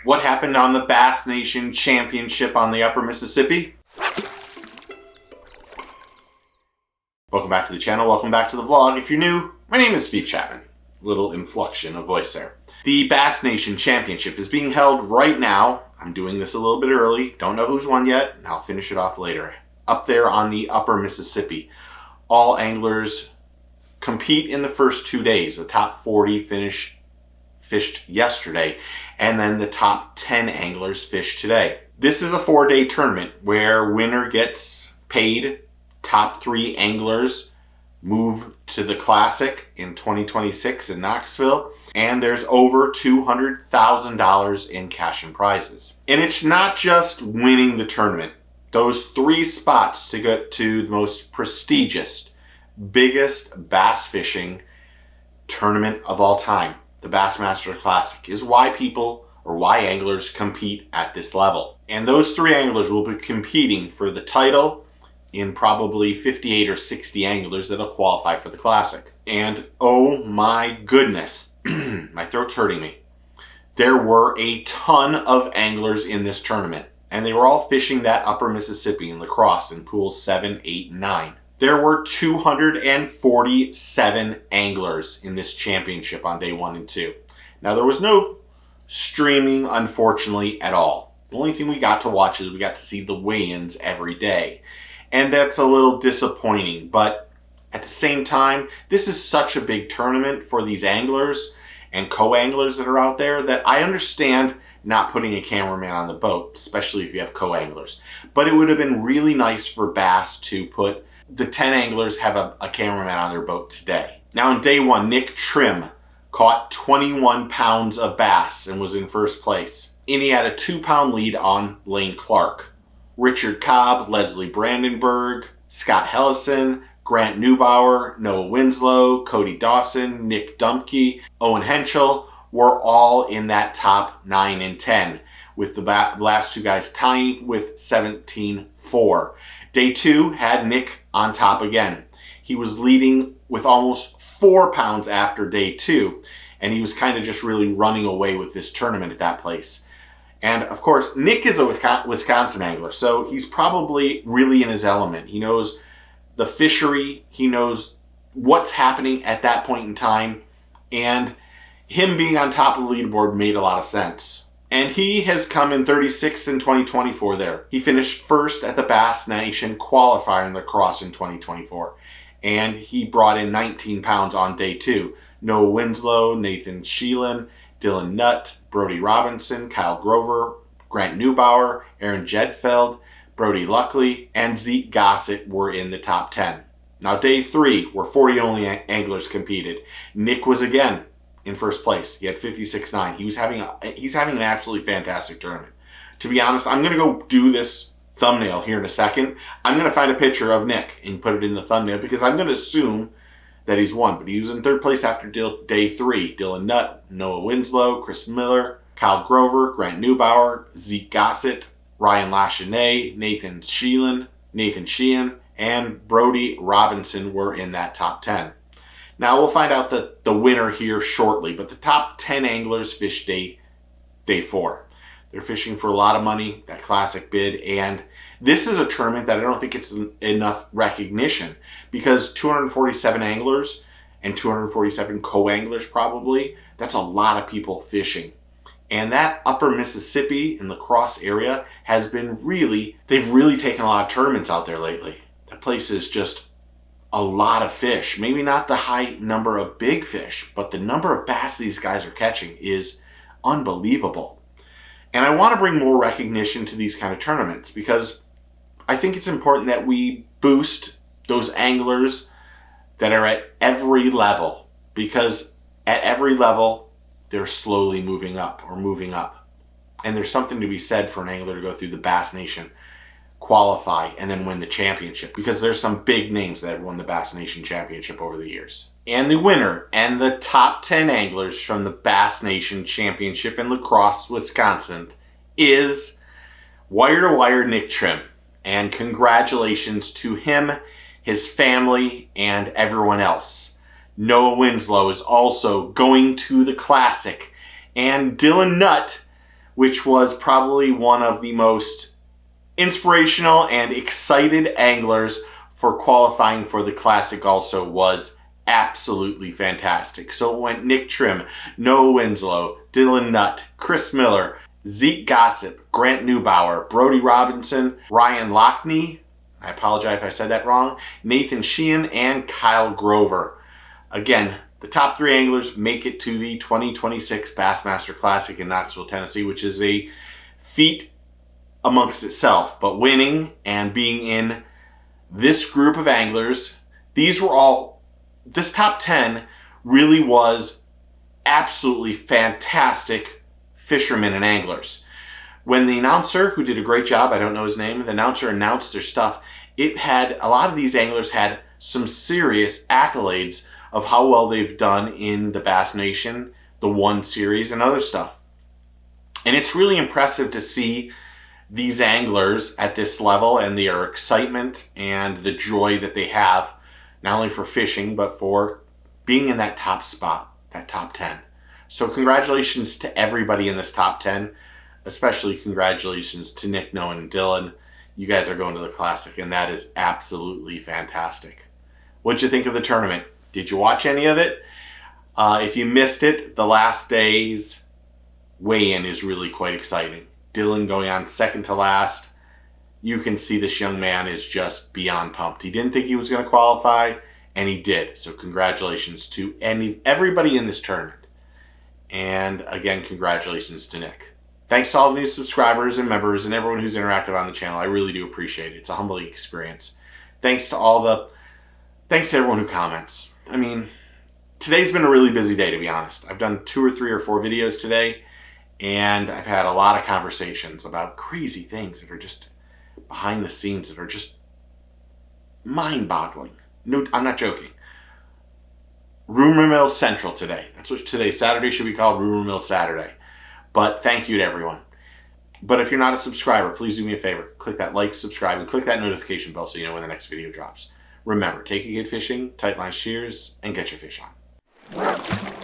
What happened on the Bass Nation Championship on the Upper Mississippi? Welcome back to the channel, welcome back to the vlog. If you're new, my name is Steve Chapman. Little inflection of voice there. The Bass Nation Championship is being held right now. I'm doing this a little bit early. Don't know who's won yet, and I'll finish it off later. Up there on the Upper Mississippi. All anglers compete in the first 2 days. The top 40 fished yesterday, and then the top 10 anglers fished today. This is a 4-day tournament where winner gets paid. Top 3 anglers move to the Clasic in 2026 in Knoxville, and there's over $200,000 in cash and prizes. And it's not just winning the tournament. Those 3 spots to get to the most prestigious, biggest bass fishing tournament of all time, the Bassmaster Classic, is why anglers compete at this level. And those 3 anglers will be competing for the title in probably 58 or 60 anglers that'll qualify for the Classic. And oh my goodness, my throat's hurting me. There were a ton of anglers in this tournament, and they were all fishing that Upper Mississippi in La Crosse in pools 7, 8, and 9. There were 247 anglers in this championship on day 1 and 2. Now, there was no streaming, unfortunately, at all. The only thing we got to watch is we got to see the weigh-ins every day. And that's a little disappointing, but at the same time, this is such a big tournament for these anglers and co-anglers that are out there that I understand not putting a cameraman on the boat, especially if you have co-anglers. But it would have been really nice for Bass to put the 10 anglers have a cameraman on their boat today. Now, in day 1, Nick Trim caught 21 pounds of bass and was in first place. And he had a 2-pound lead on Lane Clark. Richard Cobb, Leslie Brandenburg, Scott Hellison, Grant Neubauer, Noah Winslow, Cody Dawson, Nick Dumke, Owen Henschel were all in that top 9 and 10, with the last 2 guys tying with 17-4. Day 2 had Nick on top again. He was leading with almost 4 pounds after day 2, and he was kind of just really running away with this tournament at that place. And of course, Nick is a Wisconsin angler, so he's probably really in his element. He knows the fishery, he knows what's happening at that point in time, and him being on top of the leaderboard made a lot of sense. And he has come in 36th in 2024 there. He finished first at the Bass Nation qualifier in La Crosse in 2024, and he brought in 19 pounds on day 2. Noah Winslow, Nathan Sheelan, Dylan Nutt, Brody Robinson, Kyle Grover, Grant Neubauer, Aaron Jedfeld, Brody Luckley, and Zeke Gossett were in the top 10. Now, day 3, where 40 only anglers competed, Nick was again in first place. He had 56.9. He's having an absolutely fantastic tournament. To be honest, I'm going to go do this thumbnail here in a second. I'm going to find a picture of Nick and put it in the thumbnail because I'm going to assume that he's won. But he was in 3rd place after day 3. Dylan Nutt, Noah Winslow, Chris Miller, Kyle Grover, Grant Neubauer, Zeke Gossett, Ryan Lachine, Nathan Sheehan, and Brody Robinson were in that top 10. Now, we'll find out the winner here shortly, but the top 10 anglers fished day 4. They're fishing for a lot of money, that Classic bid, and this is a tournament that I don't think it's enough recognition because 247 anglers and 247 co-anglers probably, that's a lot of people fishing. And that Upper Mississippi and La Crosse area has been they've really taken a lot of tournaments out there lately. That place is just a lot of fish. Maybe not the high number of big fish, but the number of bass these guys are catching is unbelievable. And I want to bring more recognition to these kind of tournaments because I think it's important that we boost those anglers that are at every level, because at every level, they're slowly moving up. And there's something to be said for an angler to go through the Bass Nation, qualify, and then win the championship, because there's some big names that have won the Bass Nation Championship over the years. And the winner and the top 10 anglers from the Bass Nation Championship in La Crosse, Wisconsin is Wire to Wire Nick Trim. And congratulations to him, his family, and everyone else. Noah Winslow is also going to the Classic, and Dylan Nutt which was probably one of the most inspirational and excited anglers for qualifying for the Classic also, was absolutely fantastic. So it went Nick Trim, Noah Winslow, Dylan Nutt, Chris Miller, Zeke Gossip, Grant Neubauer, Brody Robinson, Ryan Lockney, I apologize if I said that wrong, Nathan Sheehan, and Kyle Grover. Again, the top 3 anglers make it to the 2026 Bassmaster Classic in Knoxville, Tennessee, which is a feat amongst itself. But winning and being in this group of anglers, this top 10 really was absolutely fantastic fishermen and anglers. When the announcer, who did a great job, I don't know his name, the announcer announced their stuff, a lot of these anglers had some serious accolades of how well they've done in the Bass Nation, the One Series, and other stuff. And it's really impressive to see these anglers at this level and their excitement and the joy that they have, not only for fishing, but for being in that top spot, that top 10. So congratulations to everybody in this top 10, especially congratulations to Nick, Noah, and Dylan. You guys are going to the Classic, and that is absolutely fantastic. What'd you think of the tournament? Did you watch any of it? If you missed it, the last day's weigh-in is really quite exciting. Dylan going on second to last. You can see this young man is just beyond pumped. He didn't think he was going to qualify, and he did. So congratulations to everybody in this tournament. And again, congratulations to Nick. Thanks to all the new subscribers and members and everyone who's interactive on the channel. I really do appreciate it. It's a humbling experience. Thanks to everyone who comments. I mean, today's been a really busy day, to be honest. I've done 2 or 3 or 4 videos today, and I've had a lot of conversations about crazy things that are just behind the scenes, that are just mind-boggling. No, I'm not joking. Rumor Mill Central today. That's what today, Saturday, should be called Rumor Mill Saturday. But thank you to everyone. But if you're not a subscriber, please do me a favor. Click that like, subscribe, and click that notification bell so you know when the next video drops. Remember, take a kid fishing, tight line shears, and get your fish on.